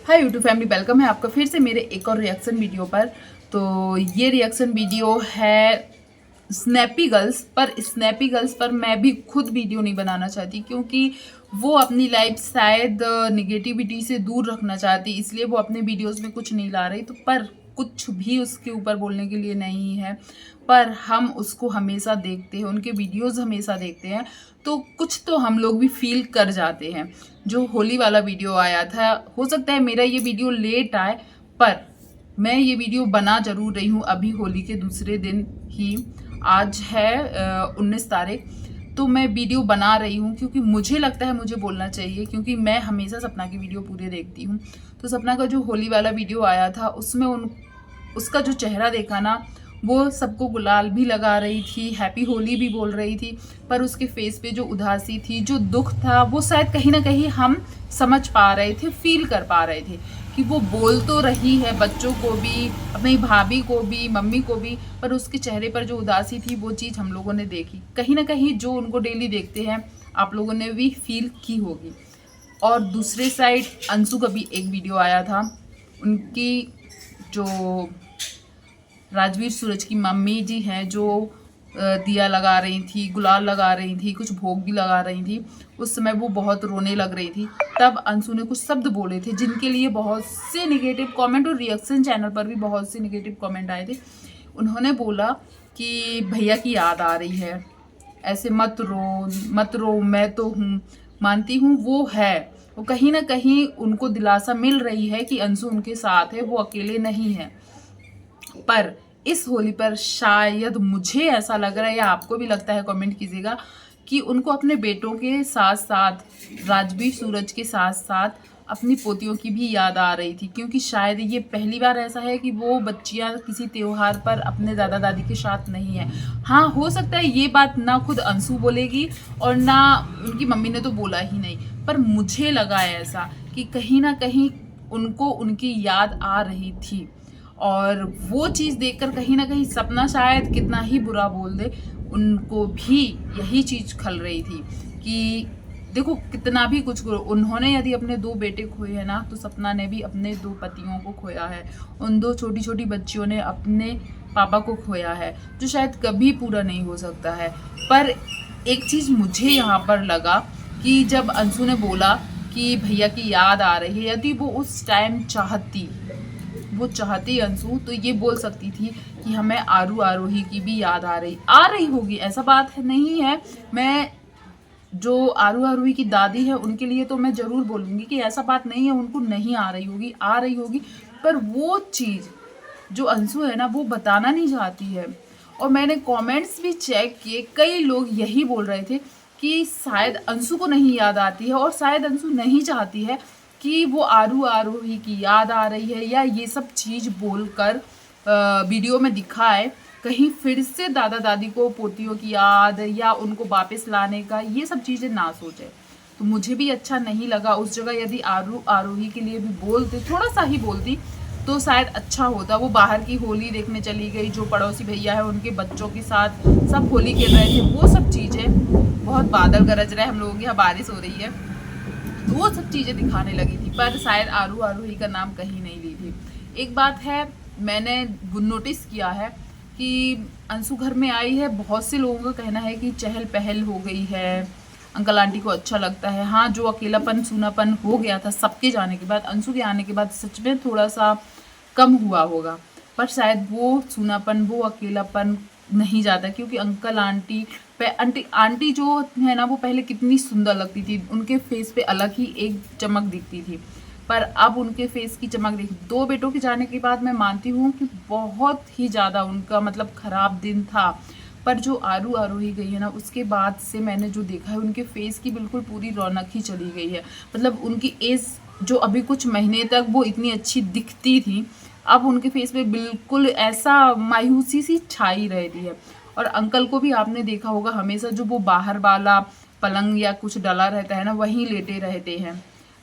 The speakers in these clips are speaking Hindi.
हाय यूट्यूब फैमिली, वेलकम है आपका फिर से मेरे एक और रिएक्शन वीडियो पर। तो ये रिएक्शन वीडियो है स्नैपी गर्ल्स पर मैं भी खुद वीडियो नहीं बनाना चाहती, क्योंकि वो अपनी लाइफ शायद निगेटिविटी से दूर रखना चाहती, इसलिए वो अपने वीडियोस में कुछ नहीं ला रही। तो पर कुछ भी उसके ऊपर बोलने के लिए नहीं है, पर हम उसको हमेशा देखते हैं, उनके वीडियोस हमेशा देखते हैं, तो कुछ तो हम लोग भी फील कर जाते हैं। जो होली वाला वीडियो आया था, हो सकता है मेरा ये वीडियो लेट आए, पर मैं ये वीडियो बना जरूर रही हूँ अभी होली के दूसरे दिन ही। आज है 19 तारीख। तो मैं वीडियो बना रही हूँ क्योंकि मुझे लगता है मुझे बोलना चाहिए, क्योंकि मैं हमेशा सपना की वीडियो पूरे देखती हूँ। तो सपना का जो होली वाला वीडियो आया था उसमें उसका जो चेहरा देखा ना, वो सबको गुलाल भी लगा रही थी, हैप्पी होली भी बोल रही थी, पर उसके फेस पे जो उदासी थी, जो दुख था, वो शायद कहीं ना कहीं हम समझ पा रहे थे, फील कर पा रहे थे कि वो बोल तो रही है बच्चों को भी, अपनी भाभी को भी, मम्मी को भी, पर उसके चेहरे पर जो उदासी थी वो चीज़ हम लोगों ने देखी। कहीं ना कहीं जो उनको डेली देखते हैं आप लोगों ने भी फील की होगी। और दूसरे साइड अंशु का भी एक वीडियो आया था, उनकी जो राजवीर सूरज की मम्मी जी हैं, जो दिया लगा रही थी, गुलाल लगा रही थी, कुछ भोग भी लगा रही थी। उस समय वो बहुत रोने लग रही थी। तब अंशु ने कुछ शब्द बोले थे जिनके लिए बहुत से निगेटिव कमेंट और रिएक्शन चैनल पर भी बहुत से निगेटिव कमेंट आए थे। उन्होंने बोला कि भैया की याद आ रही है, ऐसे मत रो मत रो, मैं तो हूँ, मानती हूँ वो है। वो कहीं ना कहीं उनको दिलासा मिल रही है कि अंशु उनके साथ है, वो अकेले नहीं है। पर इस होली पर शायद मुझे ऐसा लग रहा है, या आपको भी लगता है, कमेंट कीजिएगा, कि उनको अपने बेटों के साथ साथ, राजवीर सूरज के साथ साथ अपनी पोतियों की भी याद आ रही थी, क्योंकि शायद ये पहली बार ऐसा है कि वो बच्चियां किसी त्योहार पर अपने दादा दादी के साथ नहीं है। हाँ, हो सकता है ये बात ना खुद अंशु बोलेगी और ना उनकी मम्मी ने तो बोला ही नहीं, पर मुझे लगा ऐसा कि कहीं ना कहीं उनको उनकी याद आ रही थी। और वो चीज़ देखकर कहीं ना कहीं सपना शायद कितना ही बुरा बोल दे, उनको भी यही चीज़ खल रही थी कि देखो कितना भी कुछ करो, उन्होंने यदि अपने 2 बेटे खोए हैं ना, तो सपना ने भी अपने 2 पतियों को खोया है। उन 2 छोटी छोटी बच्चियों ने अपने पापा को खोया है, जो शायद कभी पूरा नहीं हो सकता है। पर एक चीज़ मुझे यहाँ पर लगा कि जब अंशु ने बोला कि भैया की याद आ रही है, यदि वो उस टाइम चाहती अंशु, तो ये बोल सकती थी कि हमें आरू आरोही की भी याद आ रही होगी, ऐसा बात नहीं है। मैं जो आरू आरोही की दादी है उनके लिए तो मैं जरूर बोलूंगी कि ऐसा बात नहीं है, उनको नहीं आ रही होगी, आ रही होगी, पर वो चीज़ जो अंशु है ना, वो बताना नहीं चाहती है। और मैंने कमेंट्स भी चेक किए, कई लोग यही बोल रहे थे कि शायद अंशु को नहीं याद आती है, और शायद अंशु नहीं चाहती है कि वो आरू आरोही की याद आ रही है, या ये सब चीज़ बोलकर वीडियो में दिखाए, कहीं फिर से दादा दादी को पोतियों की याद या उनको वापस लाने का ये सब चीज़ें ना सोचे। तो मुझे भी अच्छा नहीं लगा। उस जगह यदि आरू आरोही के लिए भी बोलते, थोड़ा सा ही बोलती, तो शायद अच्छा होता। वो बाहर की होली देखने चली गई, जो पड़ोसी भैया है उनके बच्चों के साथ सब होली खेल रहे थे, वो सब चीज़ें, बहुत बादल गरज रहे, हम लोगों के यहाँ बारिश हो रही है, तो वो सब चीज़ें दिखाने लगी थी, पर शायद आरू आरोही का नाम कहीं नहीं ली थी। एक बात है, मैंने नोटिस किया है कि अंशु घर में आई है, बहुत से लोगों का कहना है कि चहल पहल हो गई है, अंकल आंटी को अच्छा लगता है। हाँ, जो अकेलापन सूनापन हो गया था सबके जाने के बाद, अंशु के आने के बाद सच में थोड़ा सा कम हुआ होगा, पर शायद वो सूनापन, वो अकेलापन नहीं जाता, क्योंकि अंकल आंटी आंटी आंटी जो है ना, वो पहले कितनी सुंदर लगती थी, उनके फेस पे अलग ही एक चमक दिखती थी, पर अब उनके फेस की चमक देखी 2 बेटों के जाने के बाद। मैं मानती हूँ कि बहुत ही ज़्यादा उनका मतलब खराब दिन था, पर जो आरू आरोही गई है ना, उसके बाद से मैंने जो देखा है, उनके फेस की बिल्कुल पूरी रौनक ही चली गई है। मतलब उनकी एज जो अभी कुछ महीने तक वो इतनी अच्छी दिखती थी, अब उनके फेस पे बिल्कुल ऐसा मायूसी सी छाई रहती है। और अंकल को भी आपने देखा होगा, हमेशा जो वो बाहर वाला पलंग या कुछ डला रहता है ना, वहीं लेटे रहते हैं,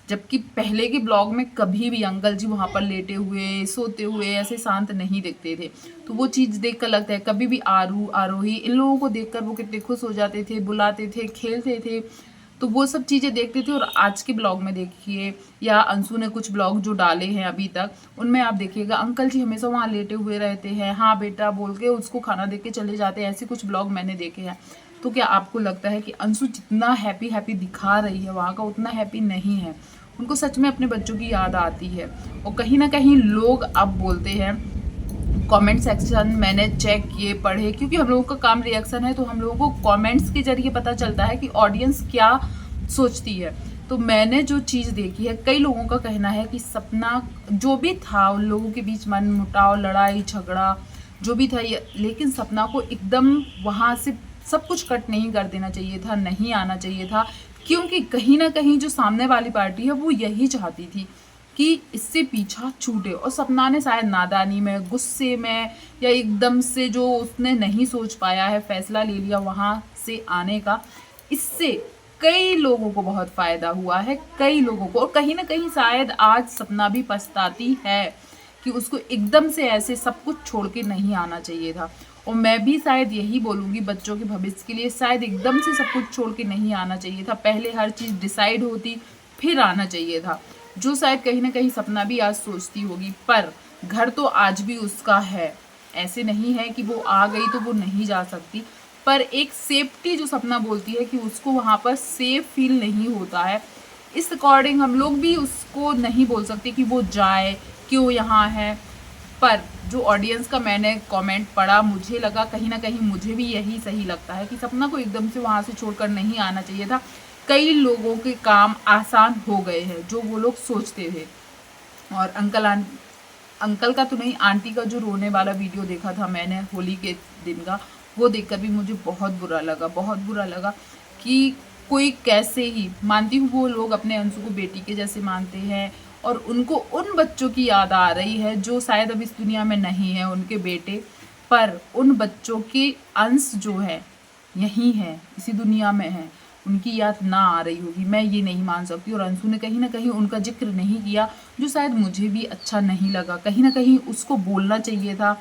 जबकि पहले के ब्लॉग में कभी भी अंकल जी वहाँ पर लेटे हुए, सोते हुए ऐसे शांत नहीं दिखते थे। तो वो चीज़ देख कर लगता है, कभी भी आरू आरोही इन लोगों को देखकर वो कितने खुश हो जाते थे, बुलाते थे, खेलते थे, तो वो सब चीज़ें देखते थे। और आज के ब्लॉग में देखिए, या अंशु ने कुछ ब्लॉग जो डाले हैं अभी तक, उनमें आप देखिएगा अंकल जी हमेशा वहाँ लेटे हुए रहते हैं, हाँ बेटा बोल के उसको खाना दे के चले जाते हैं। ऐसे कुछ ब्लॉग मैंने देखे हैं। तो क्या आपको लगता है कि अंशु जितना हैप्पी हैप्पी दिखा रही है वहाँ का, उतना हैप्पी नहीं है? उनको सच में अपने बच्चों की याद आती है। और कहीं ना कहीं लोग अब बोलते हैं, कमेंट सेक्शन मैंने चेक किए, पढ़े, क्योंकि हम लोगों का काम रिएक्शन है, तो हम लोगों को कमेंट्स के जरिए पता चलता है कि ऑडियंस क्या सोचती है। तो मैंने जो चीज़ देखी है, कई लोगों का कहना है कि सपना जो भी था, उन लोगों के बीच मन मुटाव, लड़ाई झगड़ा जो भी था, लेकिन सपना को एकदम वहाँ से सब कुछ कट नहीं कर देना चाहिए था, नहीं आना चाहिए था। क्योंकि कहीं ना कहीं जो सामने वाली पार्टी है वो यही चाहती थी कि इससे पीछा छूटे। और सपना ने शायद नादानी में, गुस्से में, या एकदम से जो उसने नहीं सोच पाया है, फैसला ले लिया वहाँ से आने का, इससे कई लोगों को बहुत फ़ायदा हुआ है, कई लोगों को। और कहीं ना कहीं शायद आज सपना भी पछताती है कि उसको एकदम से ऐसे सब कुछ छोड़ के नहीं आना चाहिए था। और मैं भी शायद यही बोलूँगी, बच्चों के भविष्य के लिए शायद एकदम से सब कुछ छोड़ के नहीं आना चाहिए था। पहले हर चीज़ डिसाइड होती, फिर आना चाहिए था, जो शायद कहीं ना कहीं सपना भी आज सोचती होगी। पर घर तो आज भी उसका है, ऐसे नहीं है कि वो आ गई तो वो नहीं जा सकती। पर एक सेफ्टी जो सपना बोलती है कि उसको वहाँ पर सेफ फील नहीं होता है, इस अकॉर्डिंग हम लोग भी उसको नहीं बोल सकते कि वो जाए, क्यों यहाँ है। पर जो ऑडियंस का मैंने कमेंट पढ़ा, मुझे लगा कहीं ना कहीं मुझे भी यही सही लगता है कि सपना को एकदम से वहाँ से छोड़कर नहीं आना चाहिए था। कई लोगों के काम आसान हो गए हैं जो वो लोग सोचते थे। और अंकल का तो नहीं, आंटी का जो रोने वाला वीडियो देखा था मैंने होली के दिन का, वो देखकर भी मुझे बहुत बुरा लगा, बहुत बुरा लगा कि कोई कैसे ही, मानती हूँ वो लोग अपने अंशु को बेटी के जैसे मानते हैं, और उनको उन बच्चों की याद आ रही है जो शायद अब इस दुनिया में नहीं है, उनके बेटे, पर उन बच्चों के अंश जो है यहीं है, इसी दुनिया में है, उनकी याद ना आ रही होगी, मैं ये नहीं मान सकती। और अंशु ने कहीं ना कहीं उनका जिक्र नहीं किया, जो शायद मुझे भी अच्छा नहीं लगा। कहीं ना कहीं उसको बोलना चाहिए था।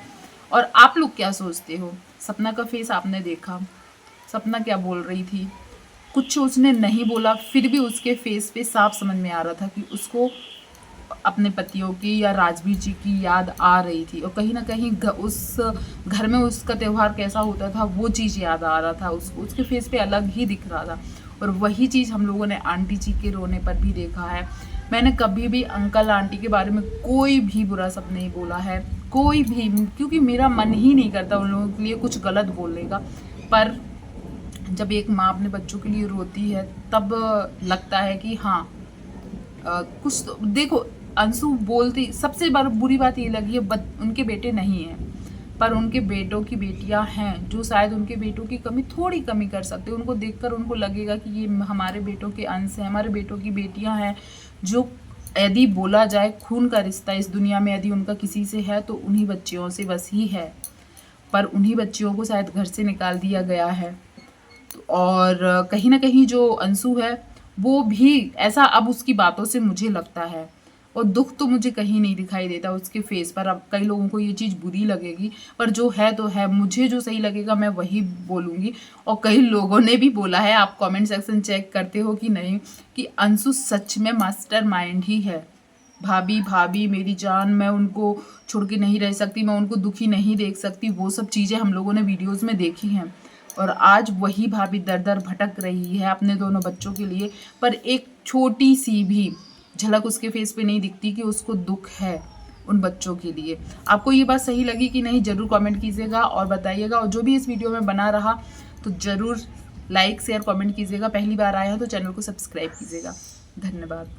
और आप लोग क्या सोचते हो? सपना का फेस आपने देखा, सपना क्या बोल रही थी? कुछ उसने नहीं बोला, फिर भी उसके फेस पे साफ समझ में आ रहा था कि उसको अपने पतियों की या राजवीर जी की याद आ रही थी। और कहीं ना कहीं उस घर में उसका त्यौहार कैसा होता था वो चीज़ याद आ रहा था उसको, उसके फेस पे अलग ही दिख रहा था। और वही चीज़ हम लोगों ने आंटी जी के रोने पर भी देखा है। मैंने कभी भी अंकल आंटी के बारे में कोई भी बुरा शब्द नहीं बोला है, कोई भी, क्योंकि मेरा मन ही नहीं करता उन लोगों के लिए कुछ गलत बोलने का। पर जब एक माँ अपने बच्चों के लिए रोती है तब लगता है कि हाँ, कुछ तो देखो। अंशु बोलती, सबसे बुरी बात ये लगी है, उनके बेटे नहीं हैं, पर उनके बेटों की बेटियां हैं जो शायद उनके बेटों की थोड़ी कमी कर सकते हैं। उनको देखकर उनको लगेगा कि ये हमारे बेटों के अंश हैं, हमारे बेटों की बेटियां हैं, जो यदि बोला जाए खून का रिश्ता इस दुनिया में यदि उनका किसी से है तो उन्हीं बच्चियों से बस ही है। पर उन्हीं बच्चियों को शायद घर से निकाल दिया गया है। और कहीं ना कहीं जो अंशु है वो भी ऐसा अब उसकी बातों से मुझे लगता है। और दुख तो मुझे कहीं नहीं दिखाई देता उसके फेस पर। अब कई लोगों को ये चीज़ बुरी लगेगी, पर जो है तो है, मुझे जो सही लगेगा मैं वही बोलूँगी। और कई लोगों ने भी बोला है, आप कमेंट सेक्शन चेक करते हो कि नहीं, कि अंशु सच में मास्टरमाइंड ही है। भाभी भाभी मेरी जान, मैं उनको छोड़ के नहीं रह सकती, मैं उनको दुखी नहीं देख सकती, वो सब चीज़ें हम लोगों ने वीडियोज़ में देखी हैं। और आज वही भाभी दर दर भटक रही है अपने दोनों बच्चों के लिए, पर एक छोटी सी भी झलक उसके फेस पे नहीं दिखती कि उसको दुख है उन बच्चों के लिए। आपको ये बात सही लगी कि नहीं, ज़रूर कमेंट कीजिएगा और बताइएगा। और जो भी इस वीडियो में बना रहा तो ज़रूर लाइक शेयर कमेंट कीजिएगा। पहली बार आया है तो चैनल को सब्सक्राइब कीजिएगा। धन्यवाद।